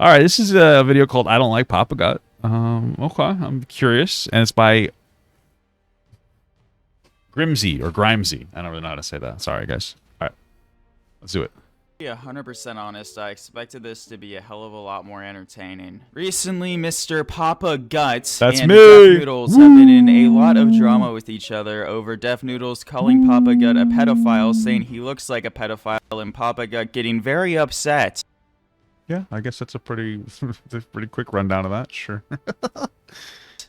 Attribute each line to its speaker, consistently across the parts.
Speaker 1: All right, this is a video called "I Don't Like Papa Gut." Okay, I'm curious, and it's by Grimsy or Grimesy. I don't really know how to say that. Sorry, guys. All right, let's do it.
Speaker 2: To be 100% honest, I expected this to be a hell of a lot more entertaining. Recently, Mr. Papa Gut and
Speaker 1: me.
Speaker 2: Def Noodles have been in a lot of drama with each other over Def Noodles calling Papa Gut a pedophile, saying he looks like a pedophile, and Papa Gut getting very upset.
Speaker 1: Yeah, I guess that's a pretty quick rundown of that. Sure.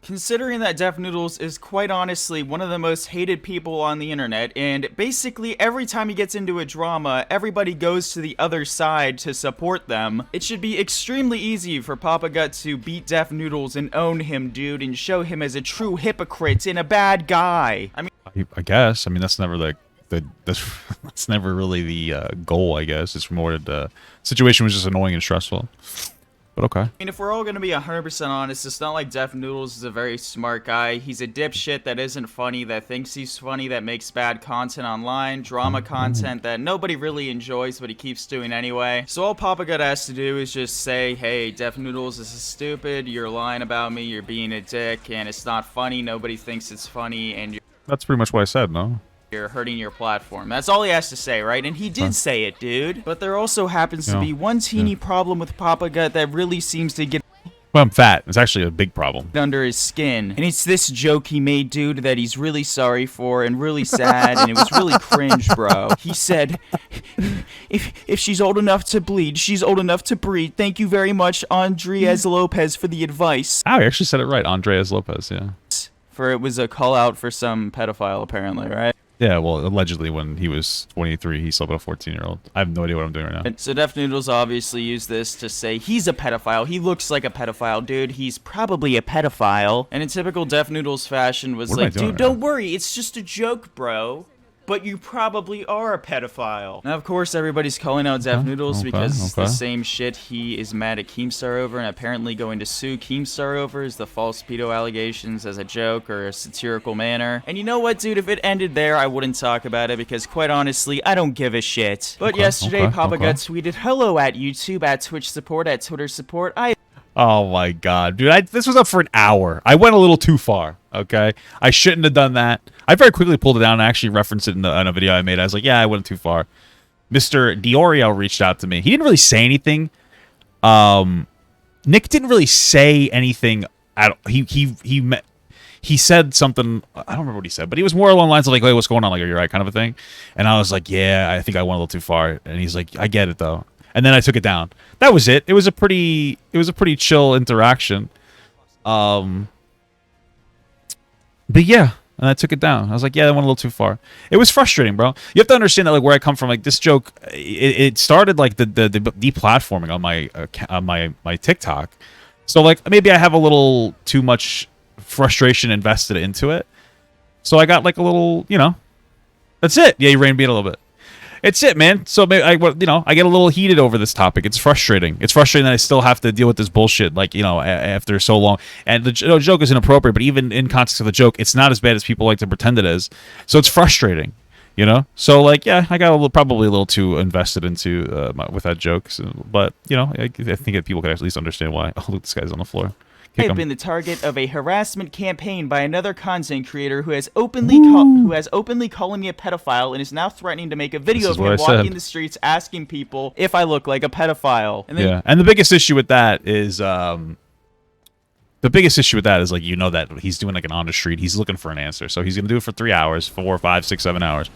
Speaker 2: Considering that Def Noodles is quite honestly one of the most hated people on the internet, and basically every time he gets into a drama, everybody goes to the other side to support them, it should be extremely easy for Papa Gut to beat Def Noodles and own him, dude, and show him as a true hypocrite and a bad guy.
Speaker 1: I guess. I mean, that's never that's never really the goal. I guess it's more that the situation was just annoying and stressful. But okay.
Speaker 2: I mean, if we're all gonna be 100% honest, it's not like Def Noodles is a very smart guy. He's a dipshit that isn't funny, that thinks he's funny, that makes bad content online, drama content that nobody really enjoys, but he keeps doing anyway. So all Papa Gut has to do is just say, hey, Def Noodles, this is stupid, you're lying about me, you're being a dick, and it's not funny, nobody thinks it's funny, and
Speaker 1: That's pretty much what I said, no?
Speaker 2: you're hurting your platform. That's all he has to say, right? And he did say it, dude. But there also happens to be one teeny problem with Papa Gut that really seems to get
Speaker 1: Well, I'm fat. It's actually a big problem.
Speaker 2: under his skin. And it's this joke he made, dude, that he's really sorry for and really sad, and it was really cringe, bro. He said, if she's old enough to bleed, she's old enough to breed. Thank you very much, Andres Lopez, for the advice.
Speaker 1: Oh, he actually said it right. Andres Lopez, yeah.
Speaker 2: For it was a call out for some pedophile, apparently, right?
Speaker 1: Yeah, well, allegedly when he was 23, he slept with a 14-year-old. I have no idea what I'm doing right now.
Speaker 2: And so Def Noodles obviously used this to say he's a pedophile. He looks like a pedophile, dude. He's probably a pedophile. And in typical Def Noodles fashion was
Speaker 1: What am I
Speaker 2: like,
Speaker 1: doing
Speaker 2: dude,
Speaker 1: right
Speaker 2: don't
Speaker 1: now?
Speaker 2: worry. It's just a joke, bro. But you probably are a pedophile. Now, of course, everybody's calling out Def Noodles because it's the same shit he is mad at Keemstar over, and apparently going to sue Keemstar over is the false pedo allegations as a joke or a satirical manner. And you know what, dude? If it ended there, I wouldn't talk about it because, quite honestly, I don't give a shit. But yesterday, Papa Gut tweeted, hello at YouTube, at Twitch support, at Twitter support.
Speaker 1: Oh my god, dude! This was up for an hour. I went a little too far. Okay, I shouldn't have done that. I very quickly pulled it down and actually referenced it in a video I made. I was like, yeah, I went too far. Mr. Diorio reached out to me. He didn't really say anything. Nick didn't really say anything. He said something. I don't remember what he said, but he was more along the lines of like, "Hey, what's going on? Like, are you right?" kind of a thing. And I was like, "Yeah, I think I went a little too far." And he's like, "I get it though." And then I took it down. That was it. It was a pretty chill interaction. But yeah, and I took it down. I was like, yeah, that went a little too far. It was frustrating, bro. You have to understand that like where I come from, like this joke, it started like the deplatforming on my TikTok. So like maybe I have a little too much frustration invested into it. So I got like a little, that's it. Yeah, you rained me a little bit. It's it, man. So maybe I get a little heated over this topic. It's frustrating. It's frustrating that I still have to deal with this bullshit, like after so long. And the joke is inappropriate, but even in context of the joke, it's not as bad as people like to pretend it is. So it's frustrating, So like, yeah, I got probably a little too invested into with that joke. But I think that people could at least understand why. Oh, look, this guy's on the floor.
Speaker 2: I've been the target of a harassment campaign by another content creator who has openly calling me a pedophile and is now threatening to make a video of him walking the streets asking people if I look like a pedophile. And then,
Speaker 1: and the biggest issue with that is like that he's doing like an on the street. He's looking for an answer, so he's gonna do it for 3 hours, 4, 5, 6, 7 hours.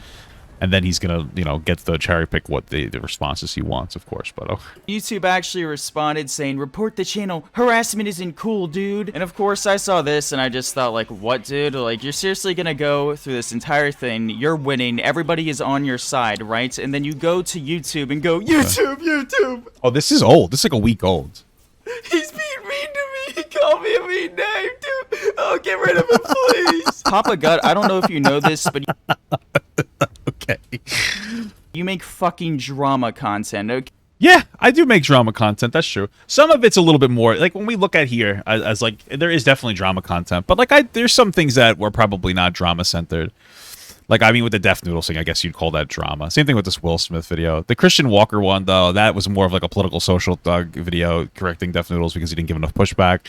Speaker 1: And then he's gonna, get the cherry pick what the responses he wants, of course. But
Speaker 2: YouTube actually responded saying, "Report the channel. Harassment isn't cool, dude." And of course, I saw this and I just thought, like, what, dude? Like, you're seriously gonna go through this entire thing? You're winning. Everybody is on your side, right? And then you go to YouTube and go, YouTube.
Speaker 1: Oh, this is old. This is like a week old.
Speaker 2: He's being mean to me. He called me a mean name, dude. Oh, get rid of him, please. Papa Gut, I don't know if you know this, but
Speaker 1: okay.
Speaker 2: You make fucking drama content, okay?
Speaker 1: Yeah, I do make drama content. That's true. Some of it's a little bit more like when we look at here as like there is definitely drama content, but like there's some things that were probably not drama centered. Like, I mean, with the Def Noodles thing, I guess you'd call that drama. Same thing with this Will Smith video. The Christian Walker one, though, that was more of like a political social thug video correcting Def Noodles because he didn't give enough pushback.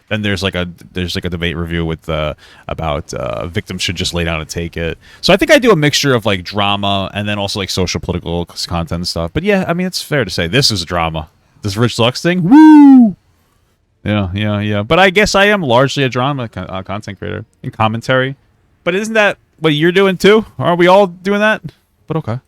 Speaker 1: Then there's like a debate review with about victims should just lay down and take it. So I think I do a mixture of like drama and then also like social political content and stuff. But yeah, I mean, it's fair to say this is drama. This Rich Lux thing, woo! Yeah. But I guess I am largely a drama content creator and commentary. But isn't that what you're doing too? Aren't we all doing that? But okay.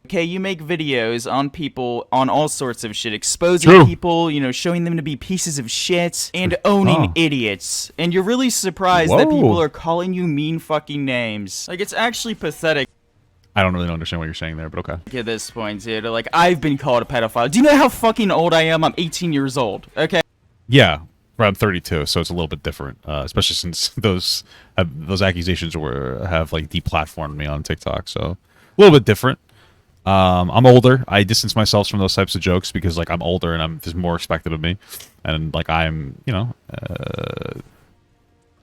Speaker 2: Okay, you make videos on people on all sorts of shit, exposing people, you know, showing them to be pieces of shit, and owning idiots. And you're really surprised that people are calling you mean fucking names. Like, it's actually pathetic.
Speaker 1: I don't really understand what you're saying there, but okay.
Speaker 2: At this point, dude, like, I've been called a pedophile. Do you know how fucking old I am? I'm 18 years old, okay?
Speaker 1: Yeah. I'm 32, so it's a little bit different, especially since those accusations have like deplatformed me on TikTok, so a little bit different. I'm older. I distance myself from those types of jokes because like I'm older and there's more expected of me, and like I'm, you know,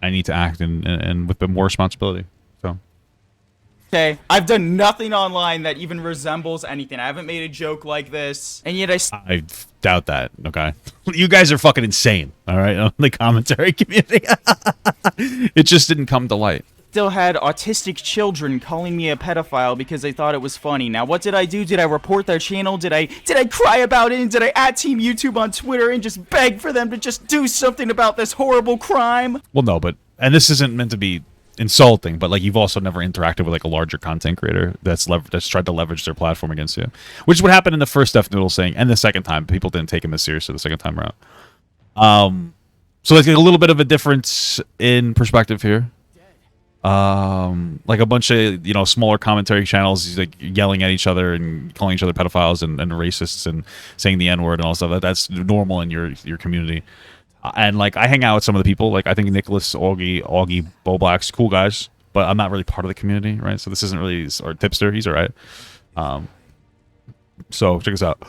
Speaker 1: I need to act and with more responsibility. So.
Speaker 2: Okay, I've done nothing online that even resembles anything. I haven't made a joke like this, and yet
Speaker 1: I doubt that. Okay, you guys are fucking insane. All right, on the commentary community, it just didn't come to light.
Speaker 2: Still had autistic children calling me a pedophile because they thought it was funny. Now, what did I do? Did I report their channel? Did I cry about it? And did I @ Team YouTube on Twitter and just beg for them to just do something about this horrible crime?
Speaker 1: Well, no, and this isn't meant to be insulting, but like you've also never interacted with like a larger content creator that's tried to leverage their platform against you, which is what happened in the first Def Noodles thing, and the second time people didn't take him as seriously the second time around. So like a little bit of a difference in perspective here. Like a bunch of, you know, smaller commentary channels like yelling at each other and calling each other pedophiles and racists and saying the N-word and all stuff. That's normal in your community. And like I hang out with some of the people. Like I think Nicholas, Augie, Bo Black's cool guys, but I'm not really part of the community, right? So this isn't really or Tipster. He's all right. So check us out.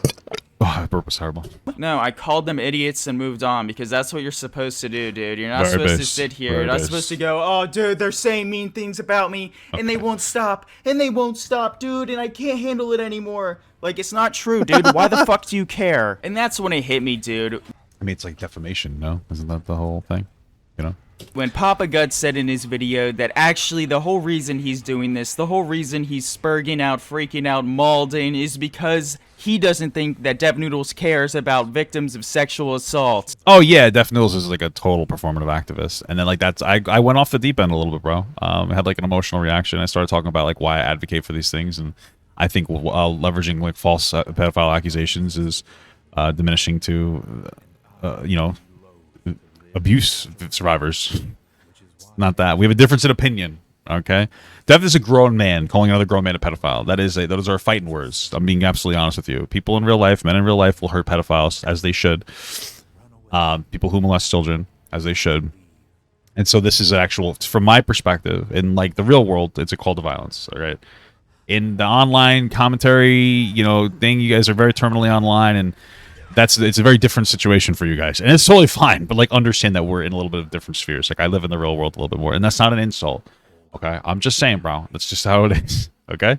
Speaker 1: Oh, that burp was horrible.
Speaker 2: No, I called them idiots and moved on because that's what you're supposed to do, dude. You're not supposed to sit here. You're not supposed to go, oh, dude, they're saying mean things about me, and they won't stop, dude, and I can't handle it anymore. Like, it's not true, dude. Why the fuck do you care? And that's when it hit me, dude.
Speaker 1: I mean, it's like defamation, no? Isn't that the whole thing? You know?
Speaker 2: When Papa Gut said in his video that actually the whole reason he's doing this, the whole reason he's spurging out, freaking out, mauling is because he doesn't think that Def Noodles cares about victims of sexual assault.
Speaker 1: Oh yeah, Def Noodles is like a total performative activist, and then like I went off the deep end a little bit, bro. I had like an emotional reaction. I started talking about like why I advocate for these things, and I think leveraging like false pedophile accusations is diminishing to you know, abuse survivors. Not that. We have a difference in opinion, okay? Dev is a grown man calling another grown man a pedophile. Those are fighting words. I'm being absolutely honest with you. People in real life, men in real life, will hurt pedophiles, as they should. People who molest children, as they should. And so this is an actual, from my perspective, in like the real world, it's a call to violence, all right? In the online commentary, you know, thing, you guys are very terminally online, and it's a very different situation for you guys, and it's totally fine. But like, understand that we're in a little bit of different spheres. Like, I live in the real world a little bit more, and that's not an insult. Okay, I'm just saying, bro. That's just how it is. Okay.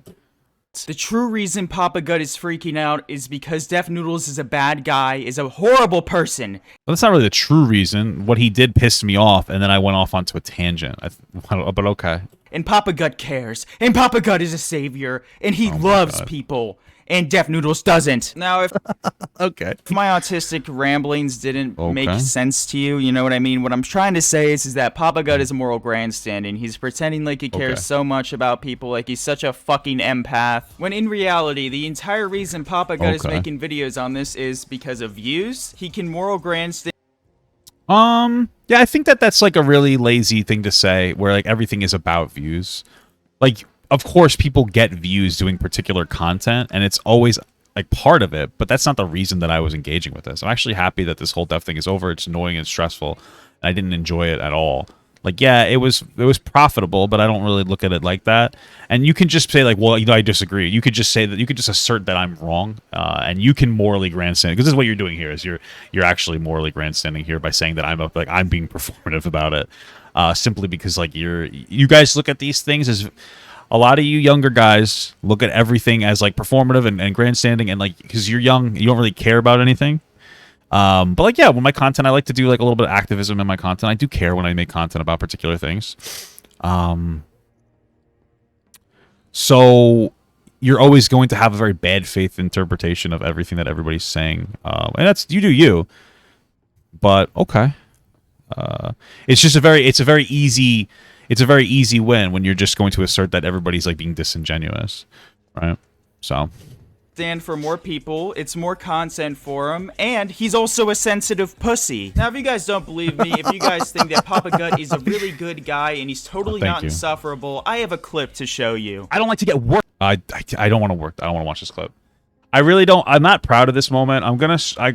Speaker 2: The true reason Papa Gut is freaking out is because Def Noodles is a bad guy, is a horrible person.
Speaker 1: But that's not really the true reason. What he did pissed me off, and then I went off onto a tangent. But okay.
Speaker 2: And Papa Gut cares, and Papa Gut is a savior, and he loves people. And Def Noodles doesn't. Now, if if my autistic ramblings didn't make sense to you, you know what I mean? What I'm trying to say is that Papa Gut is a moral grandstanding. He's pretending like he cares so much about people, like he's such a fucking empath. When in reality, the entire reason Papa Gut is making videos on this is because of views. He can moral grandstand.
Speaker 1: Yeah, I think that's like a really lazy thing to say, where like everything is about views. Like, of course, people get views doing particular content, and it's always like part of it, but that's not the reason that I was engaging with this. I'm actually happy that this whole Def thing is over. It's annoying and stressful, and I didn't enjoy it at all. Like, yeah, it was profitable, but I don't really look at it like that. And you can just say like, well, you know, I disagree. You could just say that, you could just assert that I'm wrong, and you can morally grandstand, because this is what you're doing here. Is you're actually morally grandstanding here by saying that I'm being performative about it, simply because like you guys look at these things as, a lot of you younger guys look at everything as like performative and grandstanding, and like because you're young, you don't really care about anything. But like, yeah, when my content, I like to do like a little bit of activism in my content. I do care when I make content about particular things. So you're always going to have a very bad faith interpretation of everything that everybody's saying. And that's, you do you, but okay. It's just a very easy win when you're just going to assert that everybody's like being disingenuous, right? So
Speaker 2: stand for more people, it's more content for him, and he's also a sensitive pussy. Now, if you guys don't believe me, if you guys think that Papa Gut is a really good guy and he's totally not insufferable, I have a clip to show you.
Speaker 1: I don't like to get worked. I don't want to work. I don't want to watch this clip. I really don't. I'm not proud of this moment.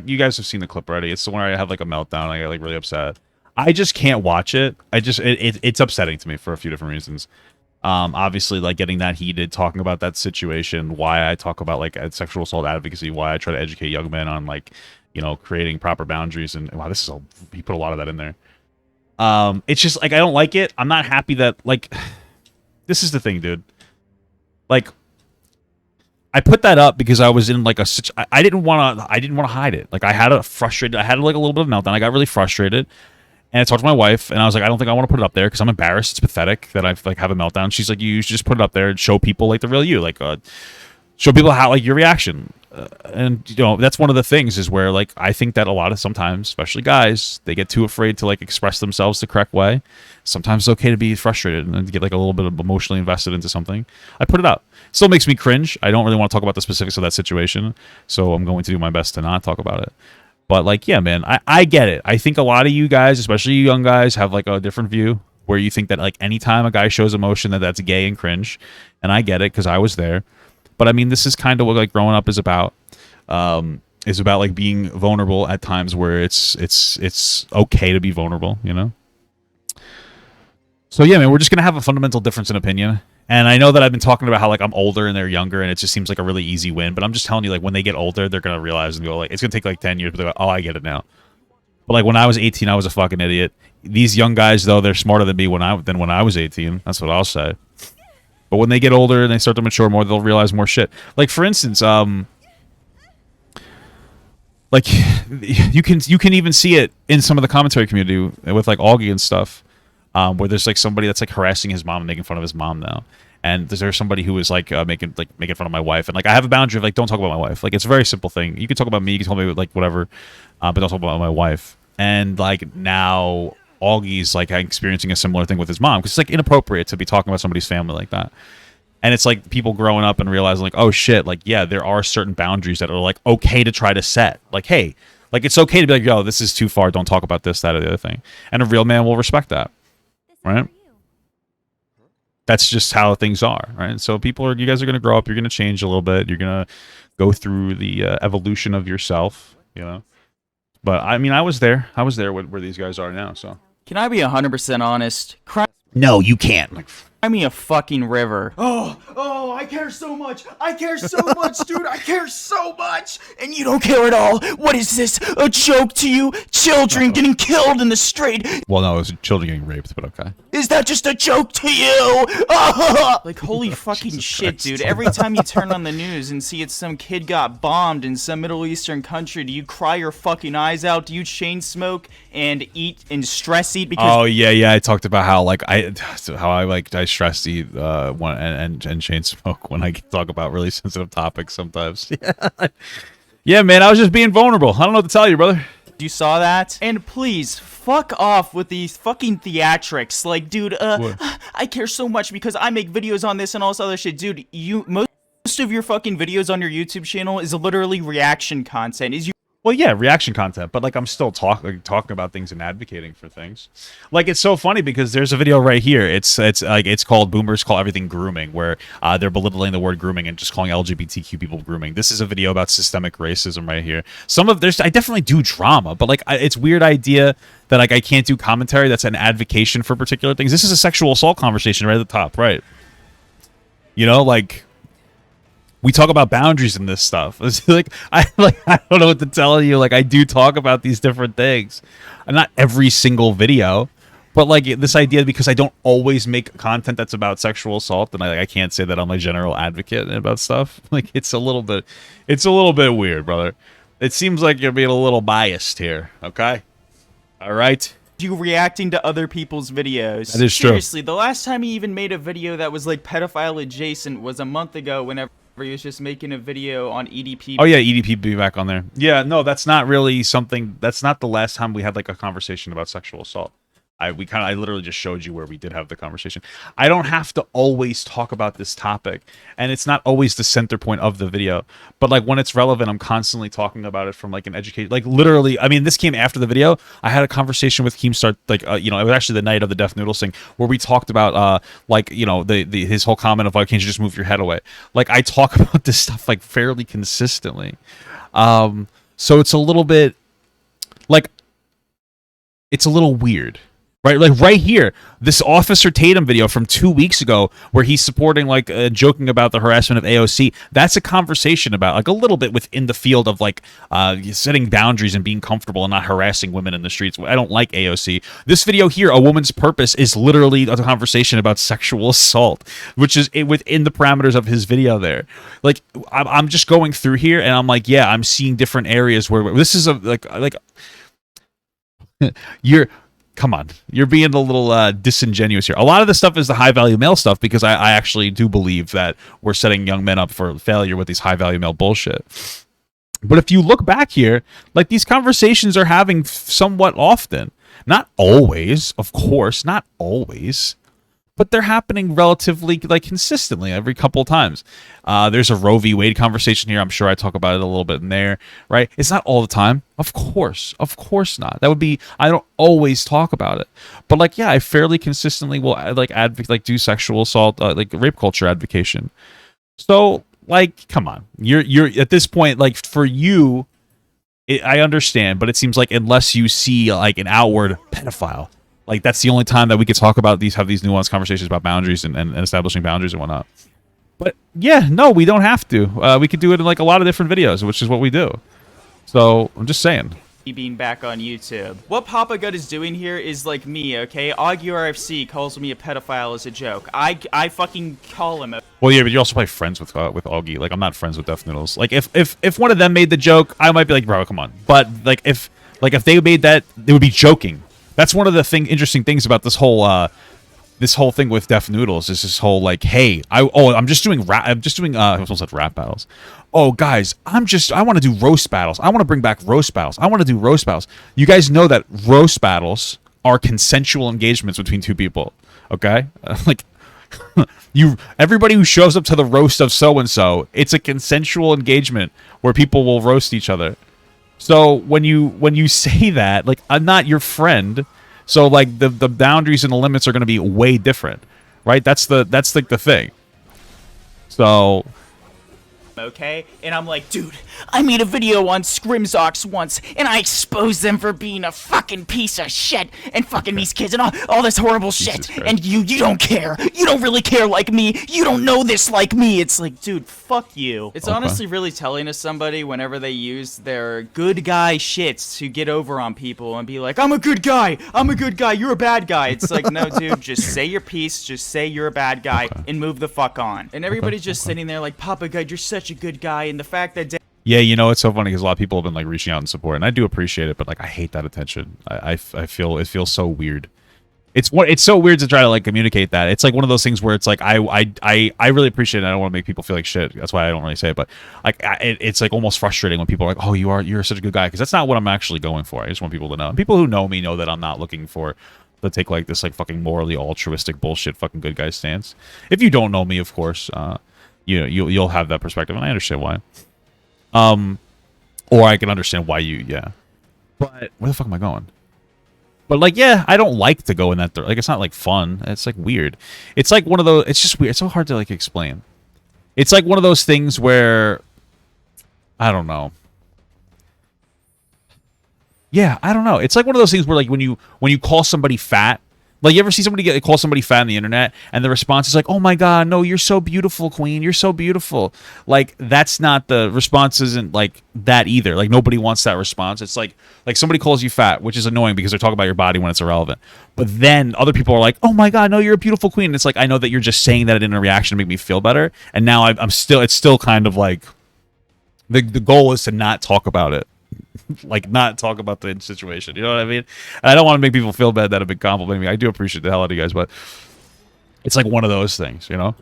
Speaker 1: You guys have seen the clip already. It's the one where I have like a meltdown. I get like really upset. I just can't watch it. It's upsetting to me for a few different reasons. Obviously, like getting that heated, talking about that situation, why I talk about like sexual assault advocacy, why I try to educate young men on like, you know, creating proper boundaries, and wow, he put a lot of that in there. It's just like I don't like it. I'm not happy that like this is the thing, dude. Like I put that up because I was in like I didn't want to hide it. Like I had like a little bit of meltdown. I got really frustrated. And I talked to my wife, and I was like, I don't think I want to put it up there because I'm embarrassed. It's pathetic that I like have a meltdown. She's like, you should just put it up there and show people like the real you, like show people how like your reaction. And you know, that's one of the things is where like I think that a lot of sometimes, especially guys, they get too afraid to like express themselves the correct way. Sometimes it's okay to be frustrated and to get like a little bit of emotionally invested into something. I put it up. Still makes me cringe. I don't really want to talk about the specifics of that situation, so I'm going to do my best to not talk about it. But like, yeah, man, I get it. I think a lot of you guys, especially you young guys, have like a different view where you think that like anytime a guy shows emotion that's gay and cringe. And I get it because I was there. But I mean, this is kind of what like growing up is about. Is about like being vulnerable at times where it's okay to be vulnerable, you know? So yeah, man, we're just gonna have a fundamental difference in opinion. And I know that I've been talking about how like I'm older and they're younger, and it just seems like a really easy win. But I'm just telling you, like when they get older, they're gonna realize and go like, it's gonna take like 10 years, but they're like, oh, I get it now. But like when I was 18, I was a fucking idiot. These young guys, though, they're smarter than me when I was 18. That's what I'll say. But when they get older and they start to mature more, they'll realize more shit. Like for instance, like you can even see it in some of the commentary community with like Augie and stuff. Where there's like somebody that's like harassing his mom and making fun of his mom now, and there's somebody who is like making fun of my wife, and like I have a boundary of like don't talk about my wife. Like it's a very simple thing. You can talk about me, you can tell me like whatever, but don't talk about my wife. And like now Augie's like experiencing a similar thing with his mom because it's like inappropriate to be talking about somebody's family like that. And it's like people growing up and realizing like, oh shit, like yeah, there are certain boundaries that are like okay to try to set. Like hey, like it's okay to be like, yo, this is too far. Don't talk about this, that, or the other thing. And a real man will respect that. Right? That's just how things are, right? So you guys are going to grow up, you're going to change a little bit, you're going to go through the evolution of yourself, you know? But I mean, I was there where these guys are now, so.
Speaker 2: Can I be 100% honest?
Speaker 1: No, you can't. Like,
Speaker 2: Cry me a fucking river. Oh, I care so much. I care so much, dude. I care so much. And you don't care at all. What is this? A joke to you? Children getting killed in the street.
Speaker 1: Well, no, it was children getting raped, but okay.
Speaker 2: Is that just a joke to you? Like, holy fucking shit, dude. Every time you turn on the news and see it's some kid got bombed in some Middle Eastern country, do you cry your fucking eyes out? Do you chain smoke and eat and stress eat? Because
Speaker 1: oh, yeah. I talked about how, like, I stress eat and chain smoke when I talk about really sensitive topics sometimes. Yeah, man, I was just being vulnerable. I don't know what to tell you, brother.
Speaker 2: You saw that? And please, fuck off with these fucking theatrics. Like, dude, I care so much because I make videos on this and all this other shit. Dude, most of your fucking videos on your YouTube channel is literally reaction content.
Speaker 1: Well, yeah, reaction content, but like I'm still talking about things and advocating for things. Like it's so funny because there's a video right here. It's called "Boomers Call Everything Grooming," where they're belittling the word grooming and just calling LGBTQ people grooming. This is a video about systemic racism right here. I definitely do drama, but like it's weird idea that like I can't do commentary that's an advocation for particular things. This is a sexual assault conversation right at the top, right? You know, like. We talk about boundaries in this stuff. It's like I don't know what to tell you. Like I do talk about these different things. Not every single video, But like this idea, because I don't always make content that's about sexual assault, and I can't say that I'm a general advocate about stuff. Like it's a little bit weird, brother. It seems like you're being a little biased here. Okay, all right.
Speaker 2: You reacting to other people's videos.
Speaker 1: That is true.
Speaker 2: Seriously, the last time he even made a video that was like pedophile adjacent was a month ago, whenever he was just making a video on EDP.
Speaker 1: Oh yeah, EDP be back on there. Yeah, no, that's not really something. That's not the last time we had like a conversation about sexual assault. I literally just showed you where we did have the conversation. I don't have to always talk about this topic, and it's not always the center point of the video. But like when it's relevant, I'm constantly talking about it from like an education. Like literally, I mean, this came after the video. I had a conversation with Keemstar, like it was actually the night of the Deaf Noodles thing, where we talked about like his whole comment of, "Why can't you just move your head away?" Like I talk about this stuff like fairly consistently. So it's a little bit like it's a little weird. Right, like right here, this Officer Tatum video from 2 weeks ago, where he's supporting, like, joking about the harassment of AOC. That's a conversation about, like, a little bit within the field of, like, setting boundaries and being comfortable and not harassing women in the streets. I don't like AOC. This video here, A Woman's Purpose, is literally a conversation about sexual assault, which is within the parameters of his video there. Like, I'm just going through here, and I'm like, yeah, I'm seeing different areas where this is like come on, you're being a little disingenuous here. A lot of the stuff is the high-value male stuff, because I actually do believe that we're setting young men up for failure with these high-value male bullshit. But if you look back here, like these conversations are having somewhat often. Not always, of course, not always. But they're happening relatively, like, consistently every couple of times. There's a Roe v. Wade conversation here. I'm sure I talk about it a little bit in there, right? It's not all the time. Of course not. That would be, I don't always talk about it. But, like, yeah, I fairly consistently will, like, advocate, like, do sexual assault, like, rape culture advocation. So, like, come on. You're at this point, like, for you, I understand, but it seems like unless you see, like, an outward pedophile, like, that's the only time that we could talk about have these nuanced conversations about boundaries and establishing boundaries and whatnot. But, yeah, no, we don't have to. We could do it in, like, a lot of different videos, which is what we do. So, I'm just saying.
Speaker 2: Being back on YouTube. What Papa Gut is doing here is like me, okay? AugieRFC calls me a pedophile as a joke. I fucking call him a...
Speaker 1: Well, yeah, but you're also probably friends with Augie. Like, I'm not friends with Deaf Noodles. Like, if one of them made the joke, I might be like, bro, come on. But, like, if they made that, they would be joking. That's one of the interesting things about this whole thing with Deaf Noodles is this whole like, hey, I'm just doing I almost said rap battles. Oh, guys, I want to do roast battles. I want to bring back roast battles. I want to do roast battles. You guys know that roast battles are consensual engagements between two people. Okay, like everybody who shows up to the roast of so and so, it's a consensual engagement where people will roast each other. So when you say that, like, I'm not your friend, so like the boundaries and the limits are going to be way different, right? That's like the thing. So,
Speaker 2: okay? And I'm like, dude, I made a video on Scrimzox once, and I exposed them for being a fucking piece of shit, and fucking these kids, and all this horrible shit, and you don't care. You don't really care like me. You don't know this like me. It's like, dude, fuck you. It's honestly really telling to somebody whenever they use their good guy shits to get over on people and be like, I'm a good guy, you're a bad guy. It's like, no, dude, just say your piece, just say you're a bad guy, and move the fuck on. And everybody's just sitting there like, Papa God, you're such a good guy, and the fact that...
Speaker 1: Yeah, you know, it's so funny because a lot of people have been like reaching out and support, and I do appreciate it, but like I hate that attention. I feel it feels so weird. It's so weird to try to like communicate that. It's like one of those things where it's like I really appreciate it. I don't want to make people feel like shit. That's why I don't really say it. But like it's like almost frustrating when people are like, "Oh, you're such a good guy," because that's not what I'm actually going for. I just want people to know. And people who know me know that I'm not looking to take like this like fucking morally altruistic bullshit fucking good guy stance. If you don't know me, of course, you'll have that perspective, and I understand why. Or I can understand why yeah. But where the fuck am I going? But like, yeah, I don't like to go in that. Like, it's not like fun. It's like weird. It's like one of those. It's just weird. It's so hard to like explain. It's like one of those things where I don't know. Yeah, I don't know. It's like one of those things where like when you call somebody fat, Like, you ever see somebody call somebody fat on the internet, and the response is like, "Oh my God, no, you're so beautiful, queen. You're so beautiful." Like, that's not the response. Isn't like that either. Like, nobody wants that response. It's like somebody calls you fat, which is annoying because they're talking about your body when it's irrelevant. But then other people are like, "Oh my God, no, you're a beautiful queen." And it's like, I know that you're just saying that in a reaction to make me feel better, and now it's still kind of like the goal is to not talk about it. Like, not talk about the situation, you know what I mean? And I don't want to make people feel bad that have been complimenting me. I do appreciate the hell out of you guys, but it's like one of those things, you know?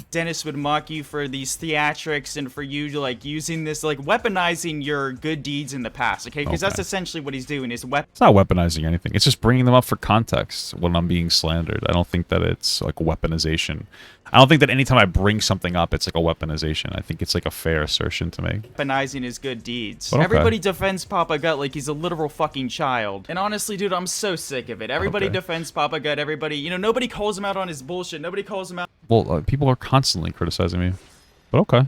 Speaker 2: Dennis would mock you for these theatrics and for you to like using this, like weaponizing your good deeds in the past, okay? Because that's essentially what he's doing is
Speaker 1: It's not weaponizing anything. It's just bringing them up for context when I'm being slandered. I don't think that it's like weaponization. I don't think that anytime I bring something up, it's like a weaponization. I think it's like a fair assertion to make.
Speaker 2: Weaponizing his good deeds.
Speaker 1: Okay.
Speaker 2: Everybody defends Papa Gut like he's a literal fucking child. And honestly, dude, I'm so sick of it. Everybody defends Papa Gut. Everybody, you know, nobody calls him out on his bullshit. Nobody calls him out.
Speaker 1: Well, people are constantly criticizing me, but okay.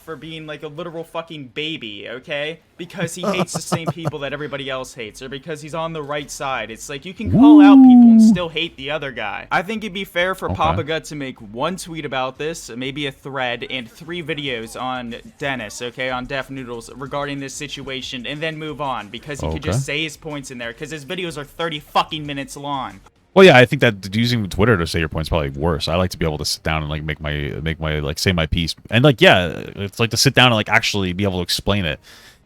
Speaker 2: For being like a literal fucking baby, okay? Because he hates the same people that everybody else hates, or because he's on the right side. It's like you can call out people and still hate the other guy. I think it'd be fair for Papa Gut to make one tweet about this, maybe a thread, and 3 videos on Dennis, okay, on Def Noodles regarding this situation, and then move on, because he could just say his points in there, because his videos are 30 fucking minutes long.
Speaker 1: Well, yeah, I think that using Twitter to say your point's probably worse. I like to be able to sit down and like make my like say my piece, and like it's like to sit down and like actually be able to explain it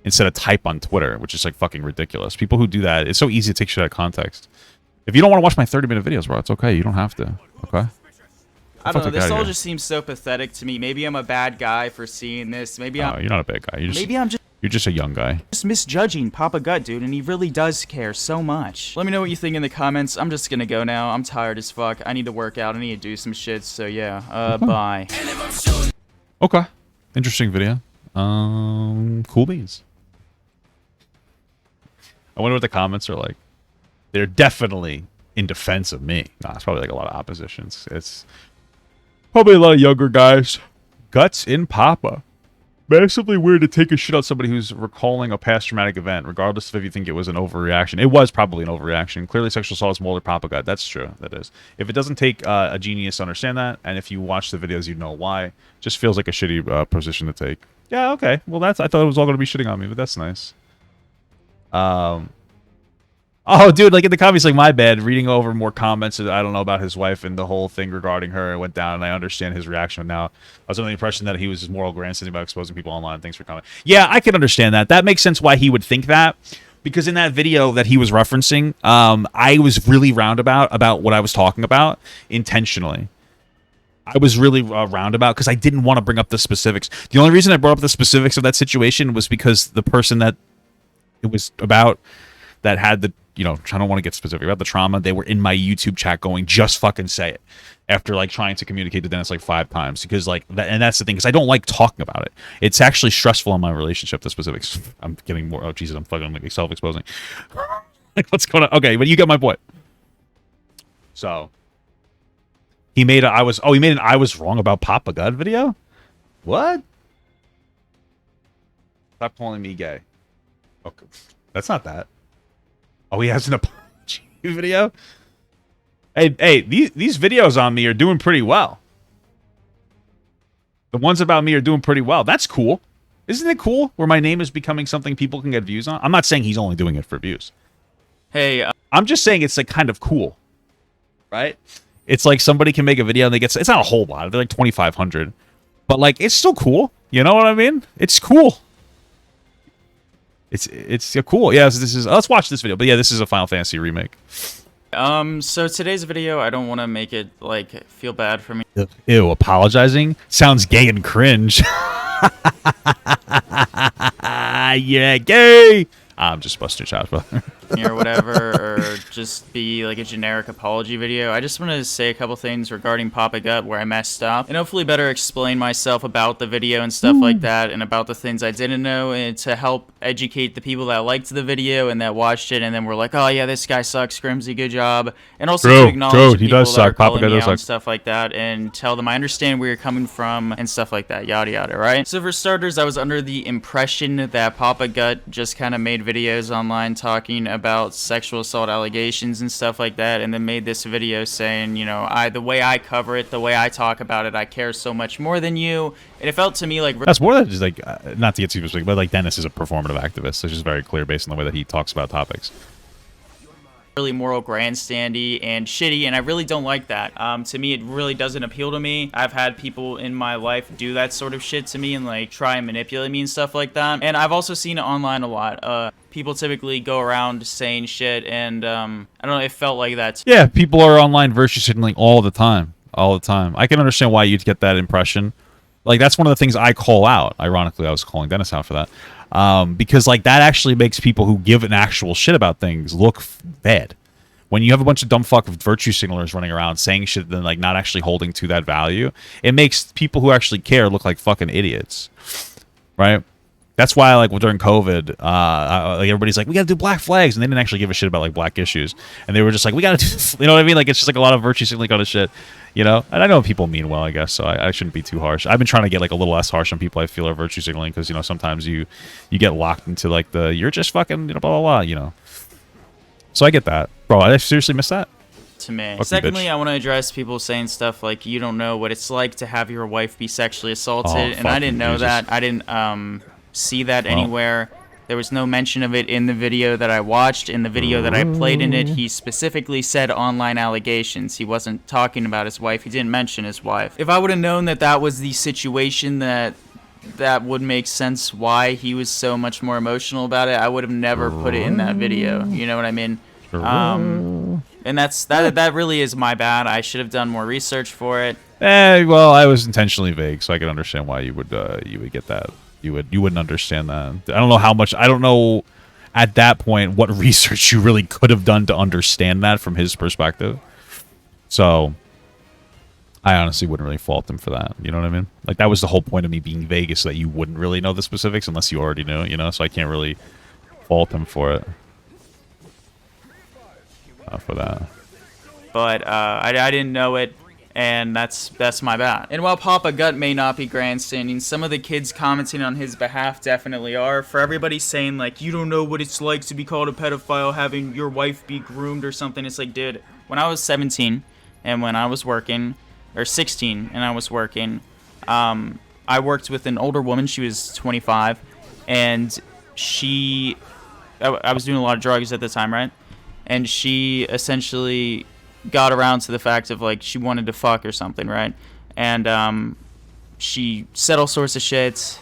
Speaker 1: instead of type on Twitter, which is like fucking ridiculous. People who do that, it's so easy to take shit out of context. If you don't want to watch my 30-minute videos, bro, it's okay. You don't have to. Okay.
Speaker 2: I don't know. This all just seems so pathetic to me. Maybe I'm a bad guy for seeing this. Maybe
Speaker 1: you're not a bad guy. You're just a young guy.
Speaker 2: Just misjudging Papa Gut, dude, and he really does care so much. Let me know what you think in the comments. I'm just gonna go now. I'm tired as fuck. I need to work out. I need to do some shit. So yeah, bye.
Speaker 1: Okay. Interesting video. Cool beans. I wonder what the comments are like. They're definitely in defense of me. Nah, it's probably like a lot of oppositions. It's probably a lot of younger guys. Guts in Papa. Massively weird to take a shit out somebody who's recalling a past traumatic event, regardless of if you think it was an overreaction. It was probably an overreaction. Clearly, sexual assault is more than Papa Gut. That's true. That is. If it doesn't take a genius to understand that, and if you watch the videos, you know why. Just feels like a shitty position to take. Yeah, okay. Well, I thought it was all going to be shitting on me, but that's nice. Oh, dude, like in the comments, like, my bad. Reading over more comments, I don't know, about his wife and the whole thing regarding her went down, and I understand his reaction now. I was under the impression that he was his moral grandstanding about exposing people online. Thanks for commenting. Yeah, I can understand that. That makes sense why he would think that, because in that video that he was referencing, I was really roundabout about what I was talking about intentionally. I was really roundabout because I didn't want to bring up the specifics. The only reason I brought up the specifics of that situation was because the person that it was about that had the, you know, I don't want to get specific about the trauma, they were in my YouTube chat going, just fucking say it, after like trying to communicate to Dennis like 5 times, because like that, and that's the thing, because I don't like talking about it. It's actually stressful in my relationship, the specifics. I'm getting more, oh Jesus, I'm fucking like self-exposing. Like, what's going on? Okay, but you get my point. So he made an I was wrong about Papa Gut video? What? Stop calling me gay. Okay. That's not that. Oh, he has an apology video? Hey, these videos on me are doing pretty well. The ones about me are doing pretty well. That's cool. Isn't it cool where my name is becoming something people can get views on? I'm not saying he's only doing it for views.
Speaker 2: Hey,
Speaker 1: I'm just saying it's like kind of cool. Right? It's like somebody can make a video and they get, it's not a whole lot. They're like 2,500. But like, it's still cool. You know what I mean? It's cool. It's cool. Yeah, this is, let's watch this video. But yeah, this is a Final Fantasy remake.
Speaker 2: So today's video, I don't want to make it like feel bad for me.
Speaker 1: Ew, apologizing sounds gay and cringe. Yeah, gay. I'm just busting your chops, brother.
Speaker 2: Or whatever, or just be like a generic apology video. I just want to say a couple things regarding Papa Gut where I messed up, and hopefully better explain myself about the video and stuff like that, and about the things I didn't know, and to help educate the people that liked the video and that watched it and then were like, oh yeah, this guy sucks, Grimsy, good job. And also to acknowledge the people that are calling me out and stuff like that, and tell them I understand where you're coming from and stuff like that, yada yada, right? So for starters, I was under the impression that Papa Gut just kind of made videos online talking about sexual assault allegations and stuff like that, and then made this video saying, you know, the way I cover it, the way I talk about it, I care so much more than you. And it felt to me like
Speaker 1: that's more than just like, not to get too specific, but like Dennis is a performative activist, so it's just very clear based on the way that he talks about topics.
Speaker 2: Really moral grandstandy and shitty, and I really don't like that. To me, it really doesn't appeal to me. I've had people in my life do that sort of shit to me and like try and manipulate me and stuff like that. And I've also seen it online a lot. People typically go around saying shit, and I don't know, it felt like that.
Speaker 1: Yeah, people are online virtue signaling all the time. All the time. I can understand why you'd get that impression. Like, that's one of the things I call out. Ironically, I was calling Dennis out for that. Because, like, that actually makes people who give an actual shit about things look bad. When you have a bunch of dumb fuck virtue signalers running around saying shit and, like, not actually holding to that value, it makes people who actually care look like fucking idiots. Right? That's why, like, during COVID, like, everybody's like, we gotta do black flags, and they didn't actually give a shit about, like, black issues. And they were just like, we gotta do, you know what I mean? Like, it's just, like, a lot of virtue signaling kind of shit, you know? And I know people mean well, I guess, so I shouldn't be too harsh. I've been trying to get, like, a little less harsh on people I feel are virtue signaling, because, you know, sometimes you get locked into, like, you're just fucking, you know, blah, blah, blah, you know? So I get that. Bro, I seriously missed that.
Speaker 2: To me. Secondly, I want to address people saying stuff like, you don't know what it's like to have your wife be sexually assaulted, and I didn't know that. I didn't, see that anywhere. There was no mention of it in the video that I watched. In the video that I played in it, he specifically said online allegations. He wasn't talking about his wife. He didn't mention his wife. If I would have known that that was the situation, that would make sense why he was so much more emotional about it, I would have never put it in that video. You know what I mean? And that really is my bad. I should have done more research for it.
Speaker 1: Well, I was intentionally vague, so I can understand why you would get that. You wouldn't understand that. I don't know how much. I don't know at that point what research you really could have done to understand that from his perspective. So I honestly wouldn't really fault him for that. You know what I mean? Like, that was the whole point of me being vague, is so that you wouldn't really know the specifics unless you already knew. You know, so I can't really fault him for it. For that.
Speaker 2: But I didn't know it. And that's my bad. And while Papa Gut may not be grandstanding, some of the kids commenting on his behalf definitely are. For everybody saying, like, you don't know what it's like to be called a pedophile, having your wife be groomed or something. It's like, dude, when I was 17 and when I was working, or 16 and I was working, I worked with an older woman. She was 25, and I was doing a lot of drugs at the time, right? And she essentially got around to the fact of, like, she wanted to fuck or something, right? And she said all sorts of shit.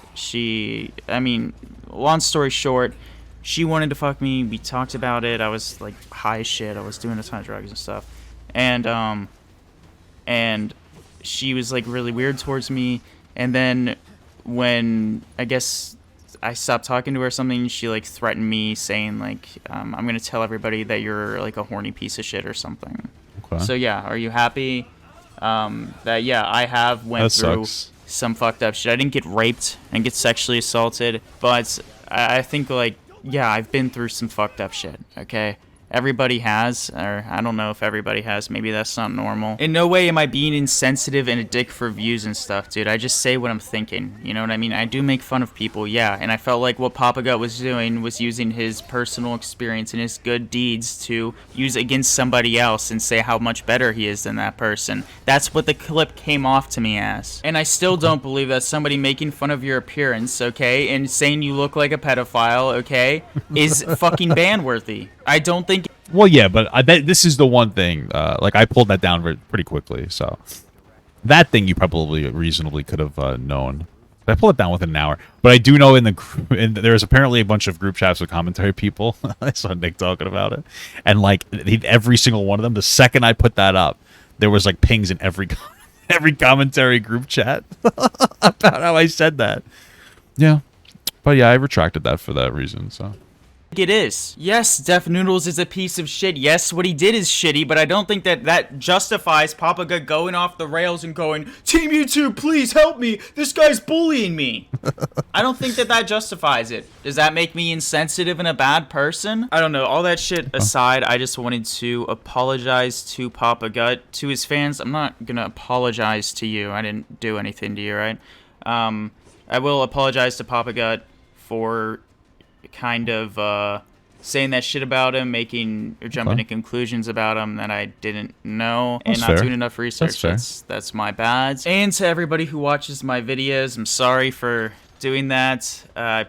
Speaker 2: Long story short, she wanted to fuck me. We talked about it. I was, like, high as shit. I was doing a ton of drugs and stuff. And she was, like, really weird towards me. And then when, I guess, I stopped talking to her or something, she, like, threatened me, saying, like, I'm gonna tell everybody that you're, like, a horny piece of shit or something. Okay. So yeah, are you happy that, yeah, I have went through some fucked up shit. I didn't get raped and get sexually assaulted, but I think, like, yeah, I've been through some fucked up shit, okay? Everybody has, or I don't know if everybody has. Maybe that's not normal. In no way am I being insensitive and a dick for views and stuff, dude. I just say what I'm thinking. You know what I mean? I do make fun of people, yeah. And I felt like what Papa Gut was doing was using his personal experience and his good deeds to use against somebody else and say how much better he is than that person. That's what the clip came off to me as. And I still don't believe that somebody making fun of your appearance, okay, and saying you look like a pedophile, okay, is fucking ban-worthy. I don't think.
Speaker 1: Well, yeah, but I bet this is the one thing. Like, I pulled that down pretty quickly, so that thing you probably reasonably could have known. I pulled it down within an hour, but I do know there's apparently a bunch of group chats with commentary people. I saw Nick talking about it, and like every single one of them. The second I put that up, there was like pings in every commentary group chat about how I said that. Yeah, but yeah, I retracted that for that reason. So.
Speaker 2: It is. Yes, Def Noodles is a piece of shit. Yes, what he did is shitty, but I don't think that justifies Papa Gut going off the rails and going, Team YouTube, please help me. This guy's bullying me. I don't think that justifies it. Does that make me insensitive and a bad person? I don't know. All that shit aside, I just wanted to apologize to Papa Gut. To his fans, I'm not gonna apologize to you. I didn't do anything to you, right? I will apologize to Papa Gut for kind of saying that shit about him, making or jumping to conclusions about him that I didn't know, and not doing enough research. That's my bad. And to everybody who watches my videos, I'm sorry for doing that. I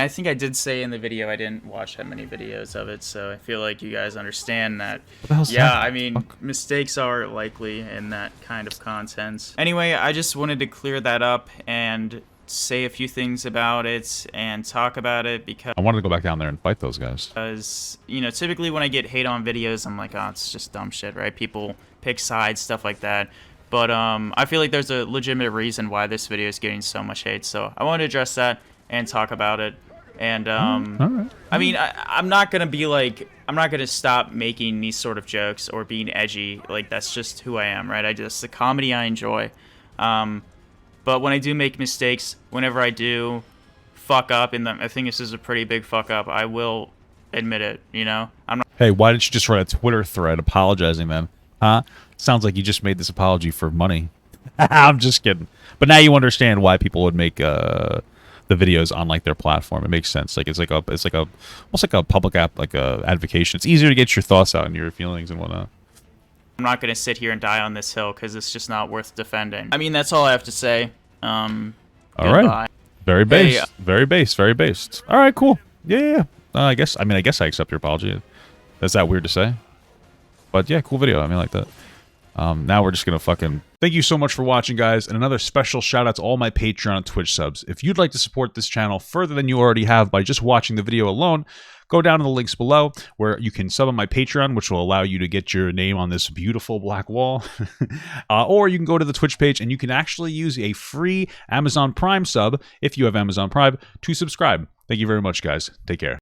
Speaker 2: think I did say in the video I didn't watch that many videos of it, so I feel like you guys understand that. Yeah, I mean, mistakes are likely in that kind of content. Anyway, I just wanted to clear that up and say a few things about it and talk about it because
Speaker 1: I wanted to go back down there and fight those guys.
Speaker 2: Because, you know, typically when I get hate on videos, I'm like, oh, it's just dumb shit, right? People pick sides, stuff like that. But I feel like there's a legitimate reason why this video is getting so much hate. So I want to address that and talk about it. And
Speaker 1: all right.
Speaker 2: I mean, I'm not going to be like, I'm not going to stop making these sort of jokes or being edgy. Like, that's just who I am, right? The comedy I enjoy. But when I do make mistakes, whenever I do fuck up, and I think this is a pretty big fuck up, I will admit it, you know?
Speaker 1: Hey, why didn't you just write a Twitter thread apologizing then? Huh? Sounds like you just made this apology for money. I'm just kidding. But now you understand why people would make the videos on like their platform. It makes sense. Like it's almost like a public app, like a advocation. It's easier to get your thoughts out and your feelings and whatnot.
Speaker 2: I'm not going to sit here and die on this hill because it's just not worth defending. I mean, that's all I have to say.
Speaker 1: All right. Very based. Very based. Very based. All right, cool. Yeah. I guess I accept your apology. That's that weird to say. But yeah, cool video. I mean, I like that. Now we're just going to fucking... Thank you so much for watching, guys. And another special shout out to all my Patreon and Twitch subs. If you'd like to support this channel further than you already have by just watching the video alone, go down to the links below where you can sub on my Patreon, which will allow you to get your name on this beautiful black wall. Or you can go to the Twitch page and you can actually use a free Amazon Prime sub, if you have Amazon Prime, to subscribe. Thank you very much, guys. Take care.